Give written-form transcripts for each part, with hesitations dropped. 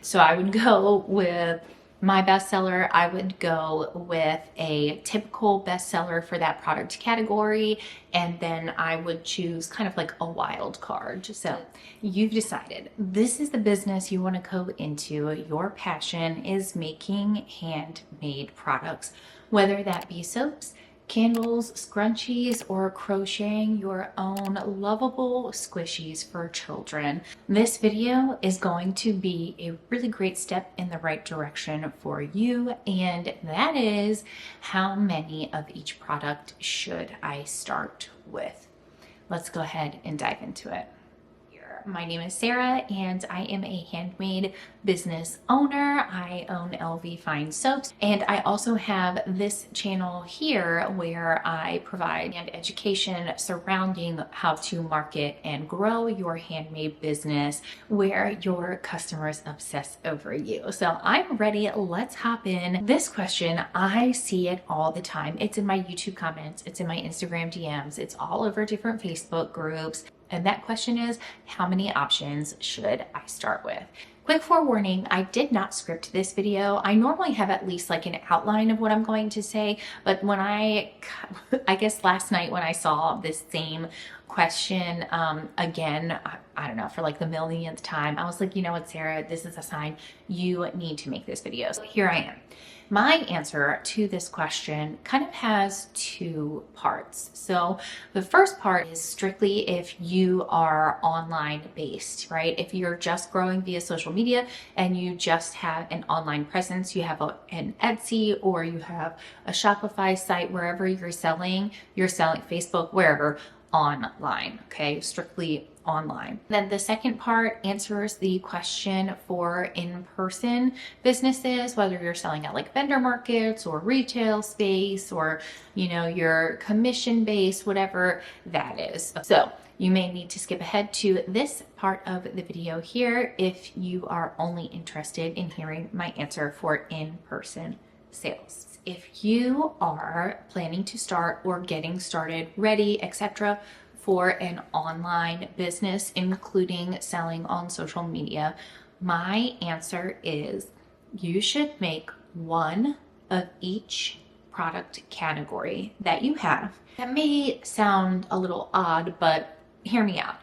So I would go with my bestseller. I would go with a typical bestseller for that product category, and then I would choose kind of like a wild card. So you've decided this is the business you want to go into. Your passion is making handmade products, whether that be soaps, candles, scrunchies, or crocheting your own lovable squishies for children. This video is going to be a really great step in the right direction for you, and that is, how many of each product should I start with? Let's go ahead and dive into it. My name is Sarah, and I am a handmade business owner. I own LV Fine Soaps, and I also have this channel here where I provide education surrounding how to market and grow your handmade business where your customers obsess over you. So I'm ready. Let's hop in. This question, I see it all the time. It's in my YouTube comments, it's in my Instagram DMs, it's all over different Facebook groups. And that question is, how many options should I start with? Quick forewarning, I did not script this video. I normally have at least like an outline of what I'm going to say, but when I guess last night when I saw this same question again, I don't know, for like the millionth time, I was like, you know what, Sarah, this is a sign you need to make this video. So here I am. My answer to this question kind of has two parts. So the first part is strictly if you are online based, right? If you're just growing via social media and you just have an online presence, you have an Etsy or you have a Shopify site, wherever you're selling Facebook, wherever, online, okay? Strictly online. Then the second part answers the question for in-person businesses, whether you're selling at like vendor markets or retail space or, you know, your commission based, whatever that is. So you may need to skip ahead to this part of the video here if you are only interested in hearing my answer for in-person sales. If you are planning to start or getting started, ready, etc., for an online business, including selling on social media, my answer is you should make one of each product category that you have. That may sound a little odd, but hear me out.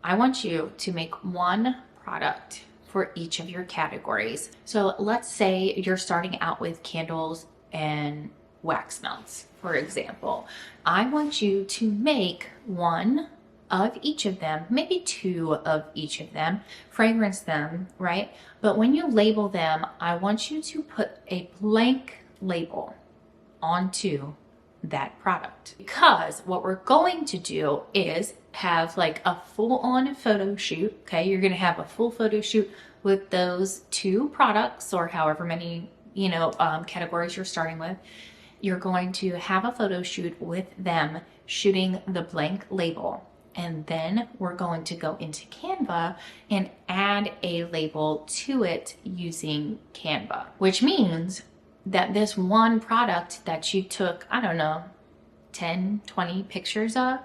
I want you to make one product for each of your categories. So let's say you're starting out with candles and wax melts, for example. I want you to make one of each of them, maybe two of each of them, fragrance them, right? But when you label them, I want you to put a blank label onto that product, because what we're going to do is have like a full-on photo shoot. Okay, you're going to have a full photo shoot with those two products or however many, you know, categories you're starting with. You're going to have a photo shoot with them shooting the blank label, and then we're going to go into Canva and add a label to it using Canva, which means that this one product that you took, I don't know, 10, 20 pictures of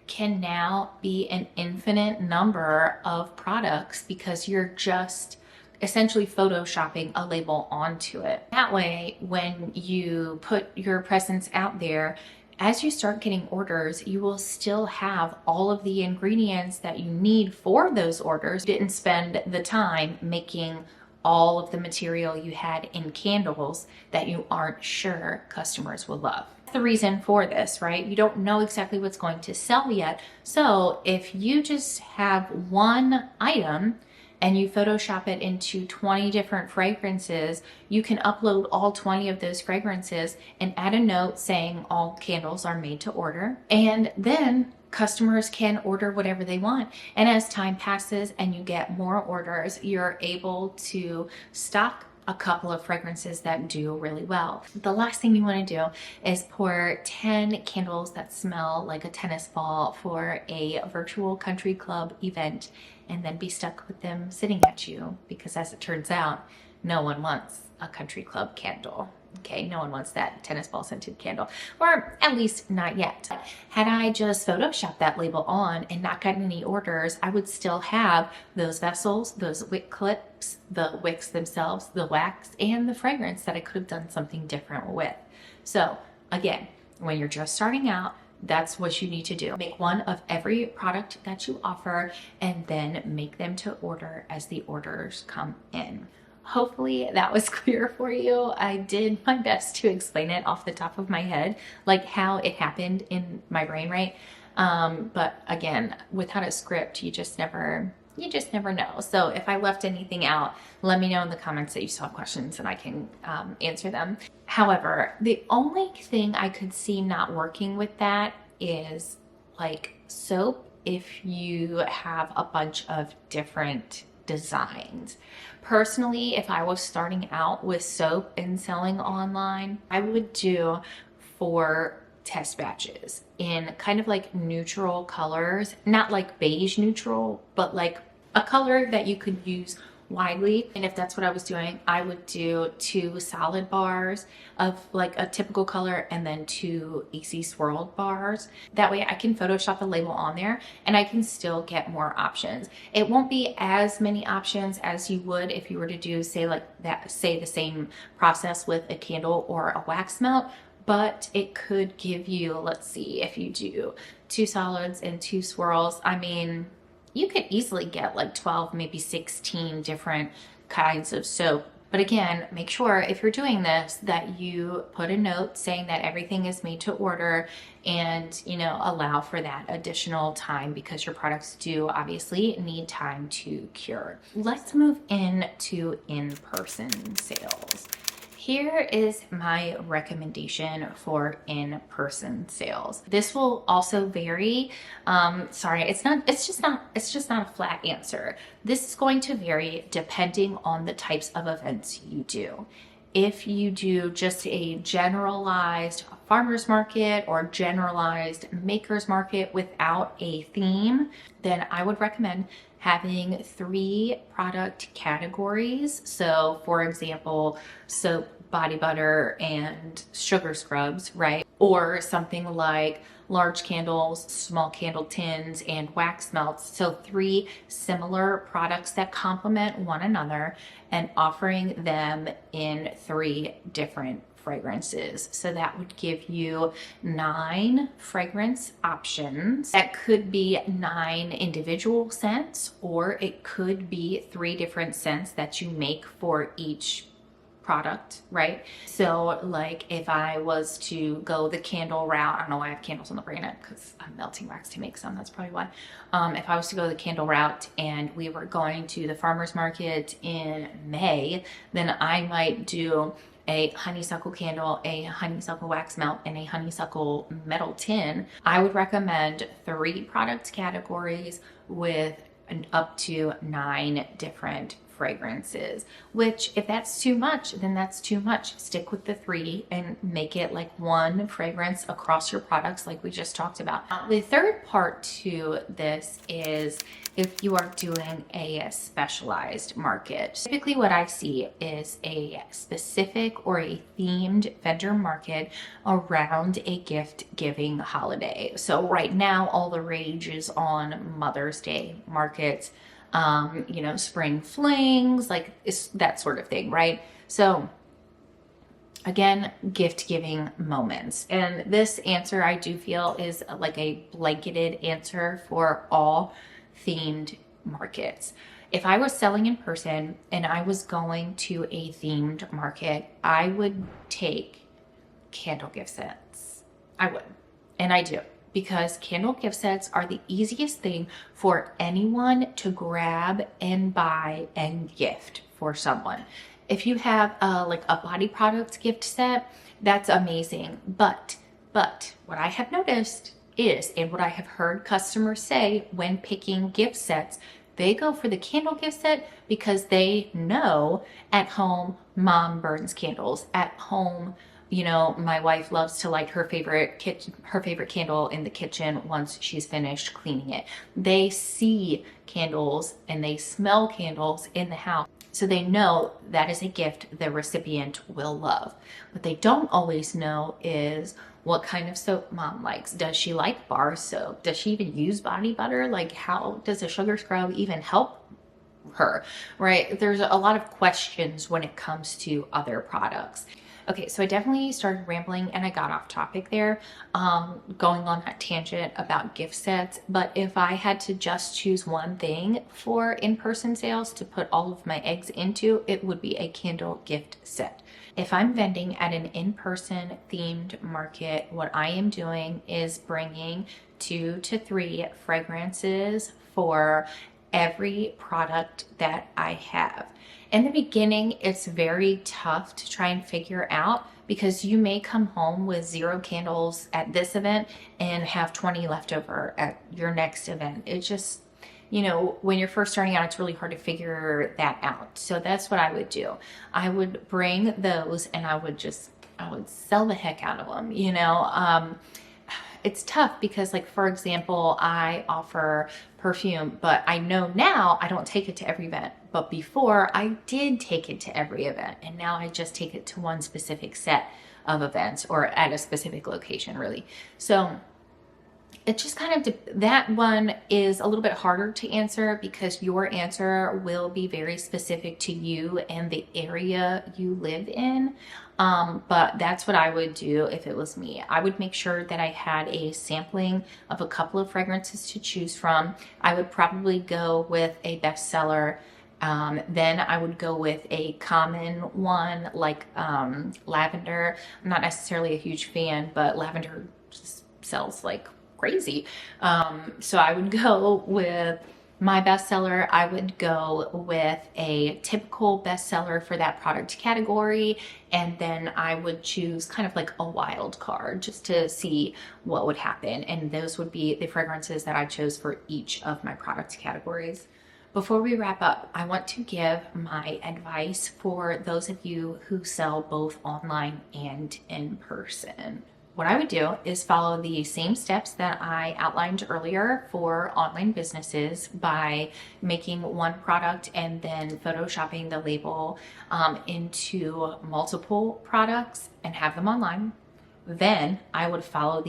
can now be an infinite number of products because you're just essentially photoshopping a label onto it. That way, when you put your presence out there, as you start getting orders, you will still have all of the ingredients that you need for those orders. You didn't spend the time making all of the material you had in candles that you aren't sure customers will love. That's the reason for this, right? You don't know exactly what's going to sell yet. So if you just have one item and you Photoshop it into 20 different fragrances, you can upload all 20 of those fragrances and add a note saying all candles are made to order. And then customers can order whatever they want. And as time passes and you get more orders, you're able to stock a couple of fragrances that do really well. The last thing you want to do is pour 10 candles that smell like a tennis ball for a virtual country club event and then be stuck with them sitting at you, because as it turns out, no one wants a country club candle. Okay, no one wants that tennis ball scented candle, or at least not yet. Had I just photoshopped that label on and not gotten any orders, I would still have those vessels, those wick clips, the wicks themselves, the wax, and the fragrance that I could have done something different with. So again, when you're just starting out, that's what you need to do. Make one of every product that you offer and then make them to order as the orders come in. Hopefully that was clear for you. I did my best to explain it off the top of my head, like how it happened in my brain, right? But again, without a script, you just never know. So if I left anything out, let me know in the comments that you still have questions and I can answer them. However, the only thing I could see not working with that is like soap if you have a bunch of different designs. Personally, if I was starting out with soap and selling online, I would do 4 test batches in kind of like neutral colors, not like beige neutral, but like a color that you could use widely. And if that's what I was doing, I would do 2 solid bars of like a typical color and then 2 AC swirled bars. That way I can Photoshop the label on there and I can still get more options. It won't be as many options as you would if you were to do say the same process with a candle or a wax melt, but it could give you, let's see, if you do 2 solids and 2 swirls, I mean, you could easily get like 12, maybe 16 different kinds of soap. But again, make sure if you're doing this that you put a note saying that everything is made to order and, you know, allow for that additional time because your products do obviously need time to cure. Let's move into in-person sales. Here is my recommendation for in-person sales. This will also vary. It's just not a flat answer. This is going to vary depending on the types of events you do. If you do just a generalized farmers market or generalized makers market without a theme, then I would recommend having 3 product categories. So for example, soap, body butter, and sugar scrubs, right? Or something like large candles, small candle tins, and wax melts. So 3 similar products that complement one another and offering them in 3 different fragrances. So that would give you 9 fragrance options. That could be 9 individual scents, or it could be 3 different scents that you make for each product, right? So like if I was to go the candle route, I don't know why I have candles on the brain because I'm melting wax to make some, that's probably why. If I was to go the candle route and we were going to the farmer's market in May, then I might do a honeysuckle candle, a honeysuckle wax melt, and a honeysuckle metal tin. I would recommend 3 product categories with up to 9 different fragrances, which if that's too much, then that's too much. Stick with the 3 and make it like 1 fragrance across your products like we just talked about. The third part to this is if you are doing a specialized market. Typically what I see is a specific or a themed vendor market around a gift giving holiday. So right now all the rage is on Mother's Day markets, you know, spring flings, like that sort of thing, right? So again, gift giving moments. And this answer I do feel is like a blanketed answer for all themed markets. If I was selling in person and I was going to a themed market, I would take candle gift sets. I would, and I do. Because candle gift sets are the easiest thing for anyone to grab and buy and gift for someone. If you have like a body product gift set, that's amazing. But what I have noticed is, and what I have heard customers say when picking gift sets, they go for the candle gift set because they know at home mom burns candles. At home, you know, my wife loves to light her favorite candle in the kitchen once she's finished cleaning it. They see candles and they smell candles in the house. So they know that is a gift the recipient will love. What they don't always know is what kind of soap mom likes. Does she like bar soap? Does she even use body butter? Like, how does a sugar scrub even help her, right? There's a lot of questions when it comes to other products. Okay, so I definitely started rambling and I got off topic there, going on that tangent about gift sets. But if I had to just choose one thing for in-person sales to put all of my eggs into, it would be a candle gift set. If I'm vending at an in-person themed market, what I am doing is bringing 2 to 3 fragrances for every product that I have. In the beginning, it's very tough to try and figure out because you may come home with 0 candles at this event and have 20 left over at your next event. It just, when you're first starting out, it's really hard to figure that out. So that's what I would do. I would bring those and I would sell the heck out of them, It's tough because, like, for example, I offer perfume, but I know now I don't take it to every event. But before, I did take it to every event, and now I just take it to one specific set of events or at a specific location, really. So it just kind of, that one is a little bit harder to answer because your answer will be very specific to you and the area you live in. But that's what I would do if it was me. I would make sure that I had a sampling of a couple of fragrances to choose from. I would probably go with a bestseller. Then I would go with a common one like lavender. I'm not necessarily a huge fan, but lavender just sells like crazy. So I would go with my bestseller. I would go with a typical bestseller for that product category, and then I would choose kind of like a wild card just to see what would happen. And those would be the fragrances that I chose for each of my product categories. Before we wrap up, I want to give my advice for those of you who sell both online and in person. What I would do is follow the same steps that I outlined earlier for online businesses by making one product and then photoshopping the label into multiple products and have them online. Then I would follow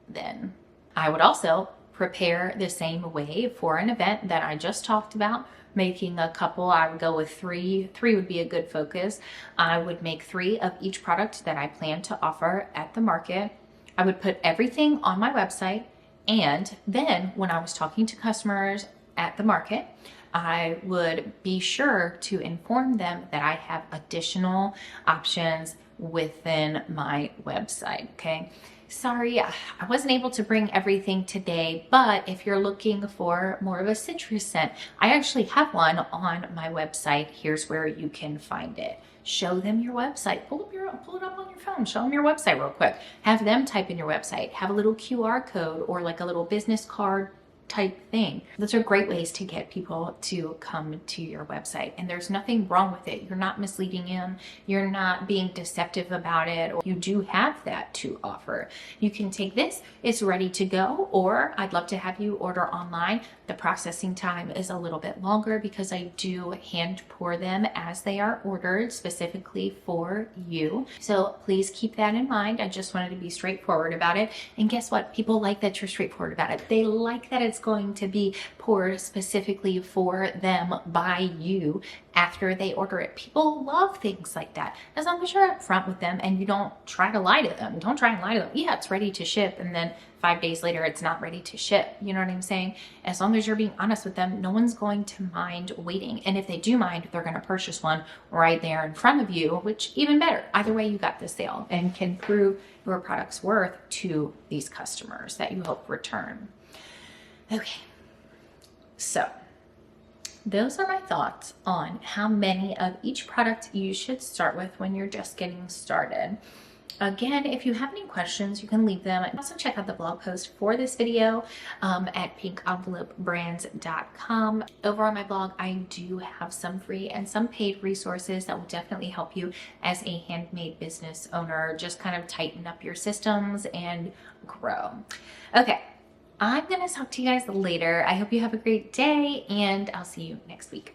then I would also prepare the same way for an event that I just talked about, making a couple. I would go with 3 would be a good focus. I would make 3 of each product that I plan to offer at the market. I would put everything on my website, and then when I was talking to customers at the market, I would be sure to inform them that I have additional options within my website. Okay, sorry, I wasn't able to bring everything today, but if you're looking for more of a citrus scent, I actually have one on my website. Here's where you can find it. Show them your website. Pull it up on your phone. Show them your website real quick. Have them type in your website. Have a little QR code or like a little business card type thing. Those are great ways to get people to come to your website, and there's nothing wrong with it. You're not misleading them. You're not being deceptive about it. Or you do have that to offer. You can take this, it's ready to go, or I'd love to have you order online. The processing time is a little bit longer because I do hand pour them as they are ordered specifically for you. So please keep that in mind. I just wanted to be straightforward about it. And guess what? People like that you're straightforward about it. They like that it's going to be poured specifically for them by you after they order it. People love things like that. As long as you're upfront with them and you don't try to lie to them. Don't try and lie to them. Yeah, it's ready to ship, and then 5 days later it's not ready to ship. You know what I'm saying? As long as you're being honest with them, no one's going to mind waiting. And if they do mind, they're going to purchase one right there in front of you, which even better. Either way, you got the sale and can prove your product's worth to these customers that you hope return. Okay, so those are my thoughts on how many of each product you should start with when you're just getting started. Again, if you have any questions, you can leave them. Also check out the blog post for this video at pinkenvelopebrands.com. Over on my blog, I do have some free and some paid resources that will definitely help you as a handmade business owner. Just kind of tighten up your systems and grow. Okay. I'm going to talk to you guys later. I hope you have a great day, and I'll see you next week.